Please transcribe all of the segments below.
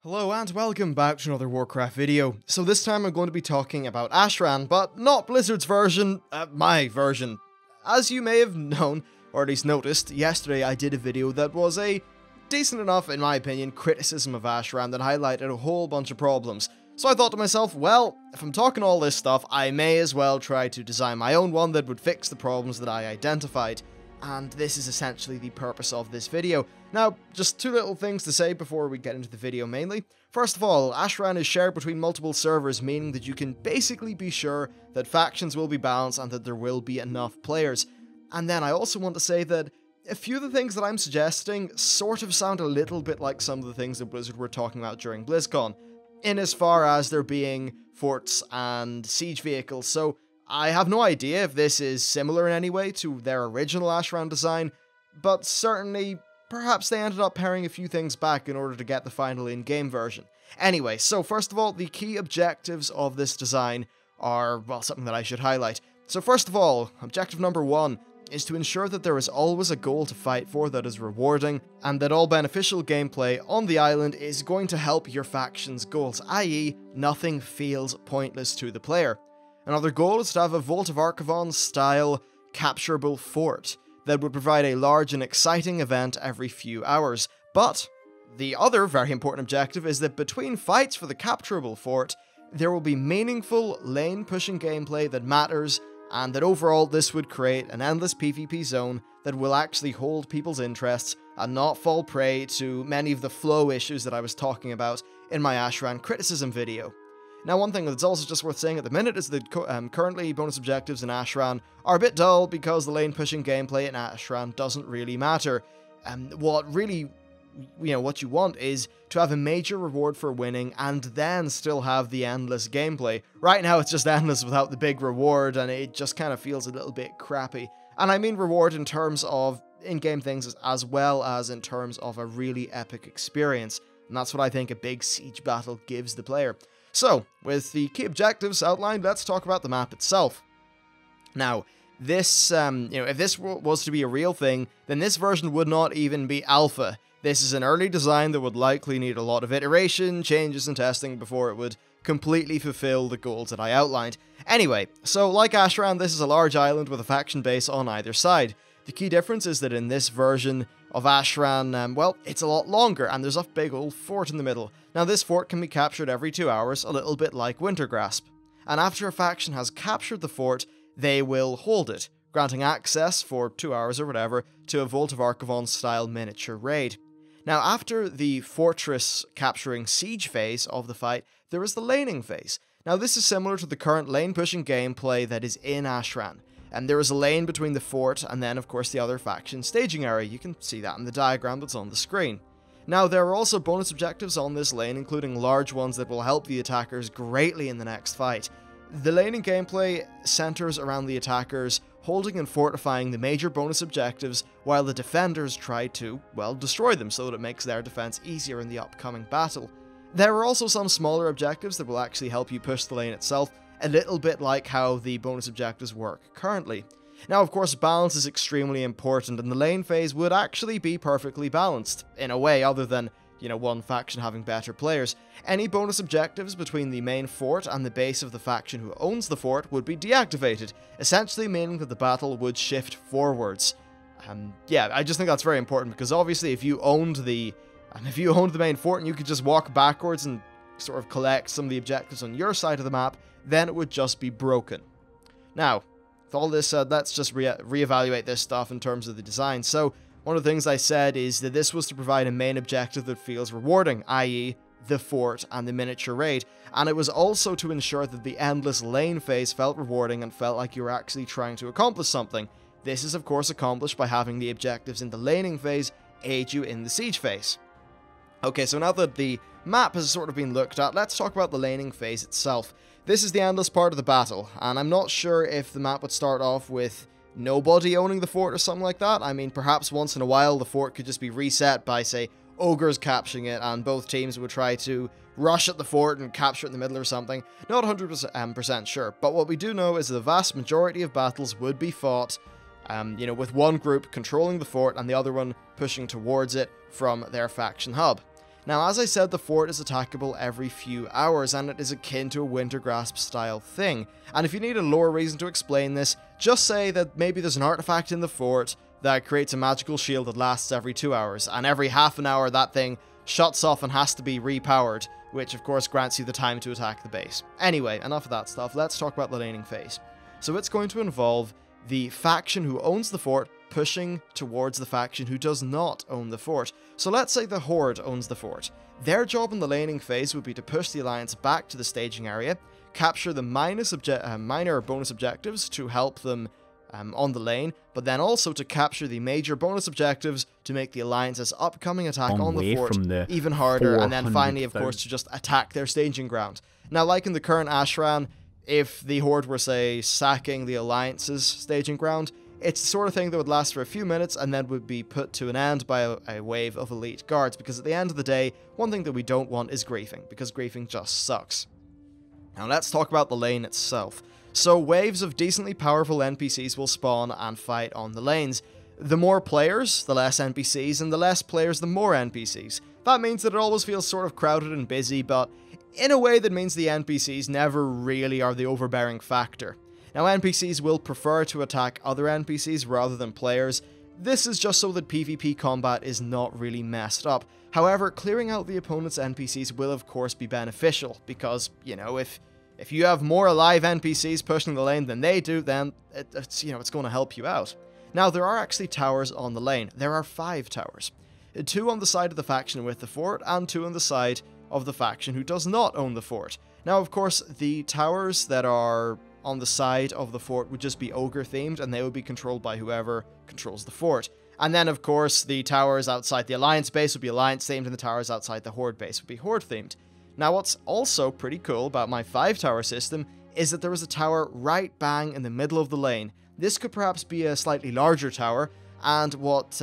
Hello and welcome back to another Warcraft video. So this time I'm going to be talking about Ashran, but not Blizzard's version, my version. As you may have known, or at least noticed, yesterday I did a video that was a decent enough, in my opinion, criticism of Ashran that highlighted a whole bunch of problems. So I thought to myself, well, if I'm talking all this stuff, I may as well try to design my own one that would fix the problems that I identified. And this is essentially the purpose of this video. Now, just two little things to say before we get into the video mainly. First of all, Ashran is shared between multiple servers, meaning that you can basically be sure that factions will be balanced and that there will be enough players. And then I also want to say that a few of the things that I'm suggesting sort of sound a little bit like some of the things that Blizzard were talking about during BlizzCon, in as far as there being forts and siege vehicles. So I have no idea if this is similar in any way to their original Ashran design, but certainly, perhaps they ended up paring a few things back in order to get the final in-game version. Anyway, so first of all, the key objectives of this design are, well, something that I should highlight. So first of all, objective number 1 is to ensure that there is always a goal to fight for that is rewarding, and that all beneficial gameplay on the island is going to help your faction's goals, i.e. nothing feels pointless to the player. Another goal is to have a Vault of Archivon style capturable fort that would provide a large and exciting event every few hours. But the other very important objective is that between fights for the capturable fort, there will be meaningful lane pushing gameplay that matters, and that overall this would create an endless PvP zone that will actually hold people's interests and not fall prey to many of the flow issues that I was talking about in my Ashran criticism video. Now, one thing that's also just worth saying at the minute is that currently bonus objectives in Ashran are a bit dull because the lane pushing gameplay in Ashran doesn't really matter. What you want is to have a major reward for winning and then still have the endless gameplay. Right now it's just endless without the big reward, and it just kind of feels a little bit crappy. And I mean reward in terms of in-game things as well as in terms of a really epic experience. And that's what I think a big siege battle gives the player. So, with the key objectives outlined, let's talk about the map itself. Now, this, if this was to be a real thing, then this version would not even be alpha. This is an early design that would likely need a lot of iteration, changes, and testing before it would completely fulfill the goals that I outlined. Anyway, so like Ashran, this is a large island with a faction base on either side. The key difference is that in this version of Ashran, well, it's a lot longer, and there's a big old fort in the middle. Now, this fort can be captured every 2 hours, a little bit like Wintergrasp. And after a faction has captured the fort, they will hold it, granting access for 2 hours or whatever to a Vault of Archivon style miniature raid. Now, after the fortress capturing siege phase of the fight, there is the laning phase. Now, this is similar to the current lane pushing gameplay that is in Ashran. And there is a lane between the fort and then, of course, the other faction staging area. You can see that in the diagram that's on the screen. Now, there are also bonus objectives on this lane, including large ones that will help the attackers greatly in the next fight. The laning gameplay centers around the attackers holding and fortifying the major bonus objectives, while the defenders try to, well, destroy them so that it makes their defense easier in the upcoming battle. There are also some smaller objectives that will actually help you push the lane itself, a little bit like how the bonus objectives work currently. Now, of course, balance is extremely important, and the lane phase would actually be perfectly balanced, in a way, other than, one faction having better players. Any bonus objectives between the main fort and the base of the faction who owns the fort would be deactivated, essentially meaning that the battle would shift forwards. I just think that's very important, because obviously if you owned the main fort and you could just walk backwards and sort of collect some of the objectives on your side of the map, then it would just be broken. Now, with all this said, let's just reevaluate this stuff in terms of the design. So, one of the things I said is that this was to provide a main objective that feels rewarding, i.e. the fort and the miniature raid, and it was also to ensure that the endless lane phase felt rewarding and felt like you were actually trying to accomplish something. This is of course accomplished by having the objectives in the laning phase aid you in the siege phase. Okay, so now that the map has sort of been looked at, let's talk about the laning phase itself. This is the endless part of the battle, and I'm not sure if the map would start off with nobody owning the fort or something like that. I mean, perhaps once in a while the fort could just be reset by, say, ogres capturing it, and both teams would try to rush at the fort and capture it in the middle or something. Not 100% sure, but what we do know is the vast majority of battles would be fought, with one group controlling the fort and the other one pushing towards it from their faction hub. Now, as I said, the fort is attackable every few hours, and it is akin to a Winter Grasp style thing. And if you need a lore reason to explain this, just say that maybe there's an artifact in the fort that creates a magical shield that lasts every 2 hours, and every half an hour that thing shuts off and has to be repowered, which of course grants you the time to attack the base. Anyway, enough of that stuff, let's talk about the laning phase. So it's going to involve the faction who owns the fort pushing towards the faction who does not own the fort. So let's say the Horde owns the fort. Their job in the laning phase would be to push the Alliance back to the staging area, capture the minor bonus objectives to help them on the lane, but then also to capture the major bonus objectives to make the Alliance's upcoming attack on the fort even harder, and then finally, of course, to just attack their staging ground. Now, like in the current Ashran, if the Horde were, say, sacking the Alliance's staging ground, it's the sort of thing that would last for a few minutes and then would be put to an end by a wave of elite guards, because at the end of the day, one thing that we don't want is griefing, because griefing just sucks. Now let's talk about the lane itself. So waves of decently powerful NPCs will spawn and fight on the lanes. The more players, the less NPCs, and the less players, the more NPCs. That means that it always feels sort of crowded and busy, but in a way that means the NPCs never really are the overbearing factor. Now, NPCs will prefer to attack other NPCs rather than players. This is just so that PvP combat is not really messed up. However, clearing out the opponent's NPCs will of course be beneficial, because, you know, if you have more alive NPCs pushing the lane than they do, then it's going to help you out. Now, there are actually towers on the lane. There are 5 towers. 2 on the side of the faction with the fort, and 2 on the side of the faction who does not own the fort. Now, of course, the towers that are on the side of the fort would just be ogre themed, and they would be controlled by whoever controls the fort. And then, of course, the towers outside the Alliance base would be Alliance themed, and the towers outside the Horde base would be Horde themed. Now, what's also pretty cool about my 5-tower system is that there is a tower right bang in the middle of the lane. This could perhaps be a slightly larger tower, and what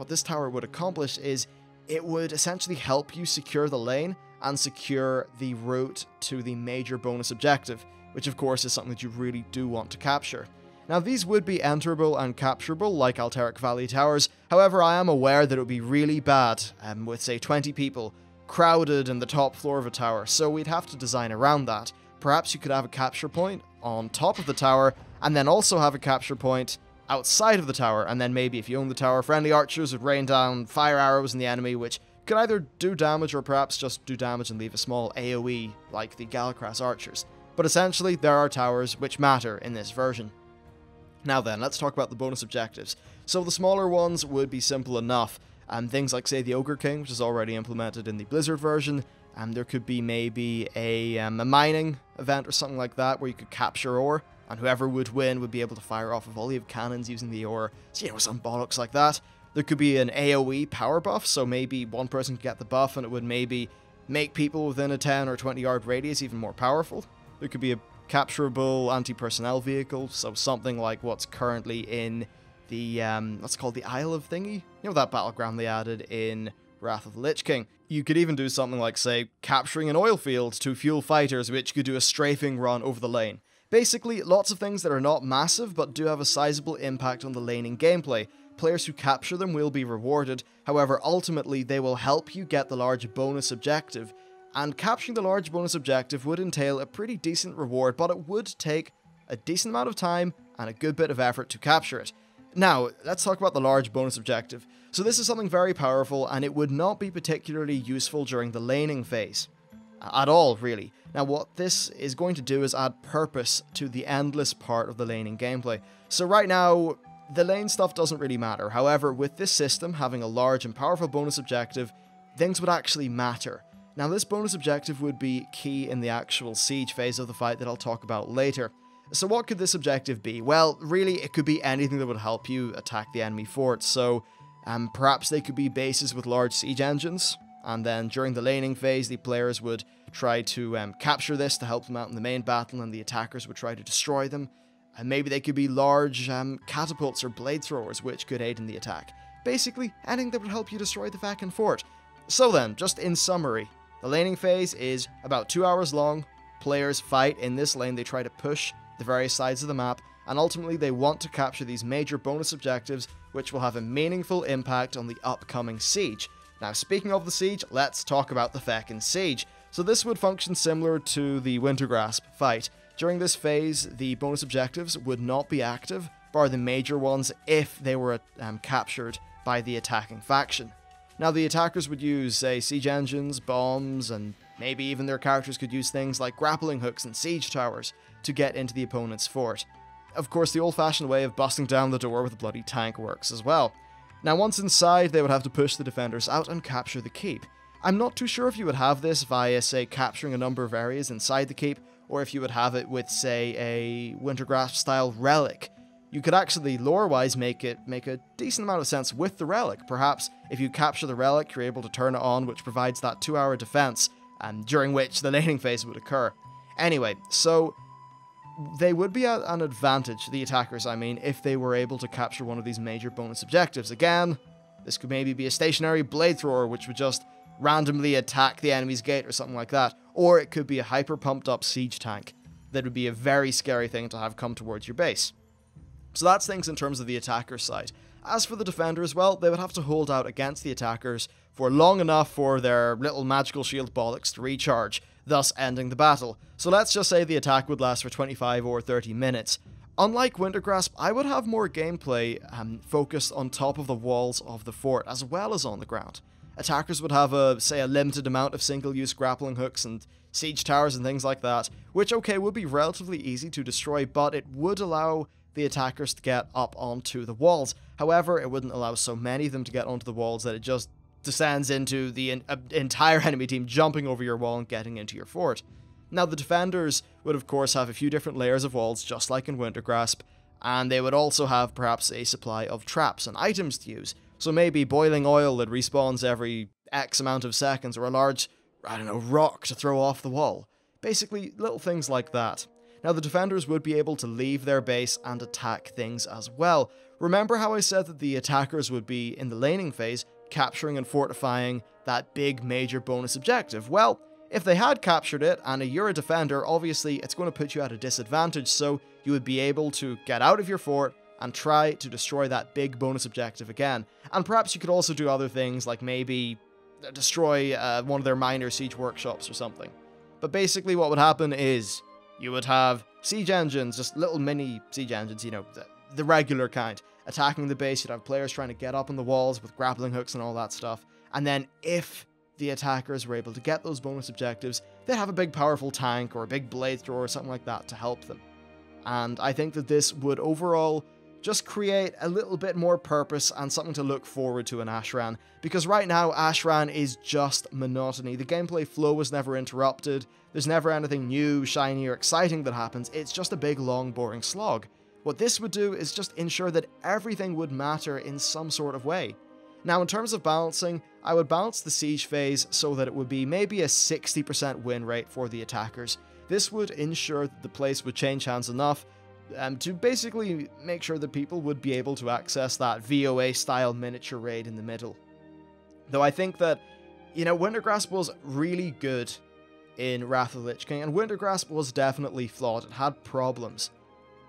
this tower would accomplish is it would essentially help you secure the lane and secure the route to the major bonus objective, which of course is something that you really do want to capture. Now, these would be enterable and capturable like Alteric Valley Towers, however I am aware that it would be really bad with say 20 people crowded in the top floor of a tower, so we'd have to design around that. Perhaps you could have a capture point on top of the tower, and then also have a capture point outside of the tower, and then maybe if you own the tower, friendly archers would rain down fire arrows on the enemy, which could either do damage or perhaps just do damage and leave a small AoE like the Galakras archers. But essentially, there are towers which matter in this version. Now then, let's talk about the bonus objectives. So the smaller ones would be simple enough. Things like, say, the Ogre King, which is already implemented in the Blizzard version. There could be maybe a mining event or something like that, where you could capture ore, and whoever would win would be able to fire off a volley of cannons using the ore. So, some bollocks like that. There could be an AoE power buff, so maybe one person could get the buff, and it would maybe make people within a 10 or 20 yard radius even more powerful. There could be a capturable anti-personnel vehicle, so something like what's currently in the, what's called the Isle of Thingy? That battleground they added in Wrath of the Lich King. You could even do something like, say, capturing an oil field to fuel fighters, which could do a strafing run over the lane. Basically, lots of things that are not massive, but do have a sizable impact on the laning gameplay. Players who capture them will be rewarded, however, ultimately they will help you get the large bonus objective, and capturing the large bonus objective would entail a pretty decent reward, but it would take a decent amount of time and a good bit of effort to capture it. Now, let's talk about the large bonus objective. So this is something very powerful, and it would not be particularly useful during the laning phase. At all, really. Now, what this is going to do is add purpose to the endless part of the laning gameplay. So right now, the lane stuff doesn't really matter. However, with this system having a large and powerful bonus objective, things would actually matter. Now, this bonus objective would be key in the actual siege phase of the fight that I'll talk about later. So what could this objective be? Well, really, it could be anything that would help you attack the enemy fort. So, perhaps they could be bases with large siege engines, and then during the laning phase, the players would try to capture this to help them out in the main battle, and the attackers would try to destroy them. And maybe they could be large catapults or blade throwers, which could aid in the attack. Basically, anything that would help you destroy the fucking fort. So then, just in summary, the laning phase is about 2 hours long. Players fight in this lane, they try to push the various sides of the map, and ultimately they want to capture these major bonus objectives, which will have a meaningful impact on the upcoming siege. Now, speaking of the siege, let's talk about the feckin' siege. So this would function similar to the Wintergrasp fight. During this phase, the bonus objectives would not be active, bar the major ones if they were captured by the attacking faction. Now, the attackers would use, say, siege engines, bombs, and maybe even their characters could use things like grappling hooks and siege towers to get into the opponent's fort. Of course, the old-fashioned way of busting down the door with a bloody tank works as well. Now, once inside, they would have to push the defenders out and capture the keep. I'm not too sure if you would have this via, say, capturing a number of areas inside the keep, or if you would have it with, say, a Wintergrasp-style relic. You could actually, lore-wise, make a decent amount of sense with the relic. Perhaps, if you capture the relic, you're able to turn it on, which provides that 2-hour defense, during which the laning phase would occur. Anyway, so they would be at an advantage, the attackers I mean, if they were able to capture one of these major bonus objectives. Again, this could maybe be a stationary blade thrower, which would just randomly attack the enemy's gate or something like that. Or it could be a hyper pumped up siege tank. That would be a very scary thing to have come towards your base. So that's things in terms of the attacker's side. As for the defenders, well, they would have to hold out against the attackers for long enough for their little magical shield bollocks to recharge, thus ending the battle. So let's just say the attack would last for 25 or 30 minutes. Unlike Wintergrasp, I would have more gameplay focused on top of the walls of the fort, as well as on the ground. Attackers would have a limited amount of single-use grappling hooks and siege towers and things like that, which, okay, would be relatively easy to destroy, but it would allow the attackers to get up onto the walls. However, it wouldn't allow so many of them to get onto the walls that it just descends into the entire enemy team jumping over your wall and getting into your fort. Now, the defenders would, of course, have a few different layers of walls, just like in Wintergrasp, and they would also have perhaps a supply of traps and items to use. So maybe boiling oil that respawns every X amount of seconds, or a large, rock to throw off the wall. Basically, little things like that. Now, the defenders would be able to leave their base and attack things as well. Remember how I said that the attackers would be, in the laning phase, capturing and fortifying that big major bonus objective? Well, if they had captured it, and you're a defender, obviously it's going to put you at a disadvantage, so you would be able to get out of your fort and try to destroy that big bonus objective again. And perhaps you could also do other things, like maybe destroy one of their minor siege workshops or something. But basically what would happen is you would have siege engines, just little mini siege engines, the regular kind, attacking the base. You'd have players trying to get up on the walls with grappling hooks and all that stuff. And then if the attackers were able to get those bonus objectives, they'd have a big powerful tank or a big blade thrower or something like that to help them. And I think that this would overall just create a little bit more purpose and something to look forward to in Ashran, because right now Ashran is just monotony. The gameplay flow is never interrupted, there's never anything new, shiny or exciting that happens, it's just a big long boring slog. What this would do is just ensure that everything would matter in some sort of way. Now, in terms of balancing, I would balance the siege phase so that it would be maybe a 60% win rate for the attackers. This would ensure that the place would change hands enough to basically make sure that people would be able to access that VOA-style miniature raid in the middle. Though I think that, Wintergrasp was really good in Wrath of the Lich King, and Wintergrasp was definitely flawed. It had problems.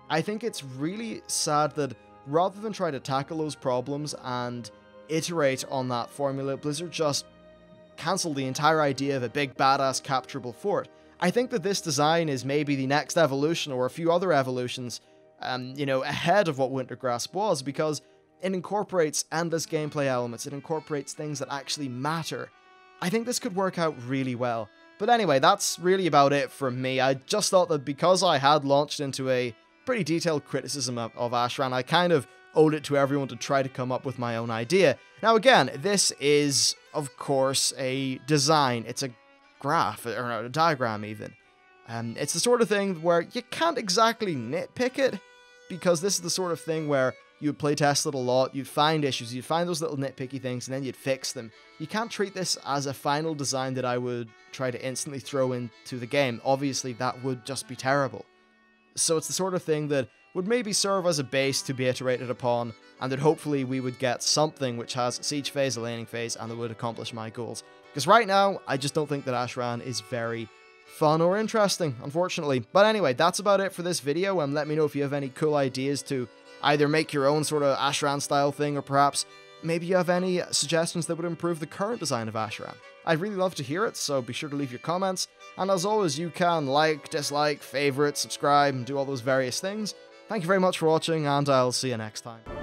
I think it's really sad that rather than try to tackle those problems and iterate on that formula, Blizzard just cancelled the entire idea of a big badass capturable fort. I think that this design is maybe the next evolution or a few other evolutions, ahead of what Wintergrasp was, because it incorporates endless gameplay elements, it incorporates things that actually matter. I think this could work out really well. But anyway, that's really about it from me. I just thought that because I had launched into a pretty detailed criticism of Ashran, I kind of owed it to everyone to try to come up with my own idea. Now again, this is, of course, a design. It's a graph, or a diagram even. It's the sort of thing where you can't exactly nitpick it, because this is the sort of thing where you'd playtest it a lot, you'd find issues, you'd find those little nitpicky things, and then you'd fix them. You can't treat this as a final design that I would try to instantly throw into the game. Obviously, that would just be terrible. So it's the sort of thing that would maybe serve as a base to be iterated upon, and that hopefully we would get something which has a siege phase, a laning phase, and that would accomplish my goals. Because right now, I just don't think that Ashran is very fun or interesting, unfortunately. But anyway, that's about it for this video, and let me know if you have any cool ideas to either make your own sort of Ashran style thing, or perhaps maybe you have any suggestions that would improve the current design of Ashran. I'd really love to hear it, so be sure to leave your comments. And as always, you can like, dislike, favorite, subscribe, and do all those various things. Thank you very much for watching, and I'll see you next time.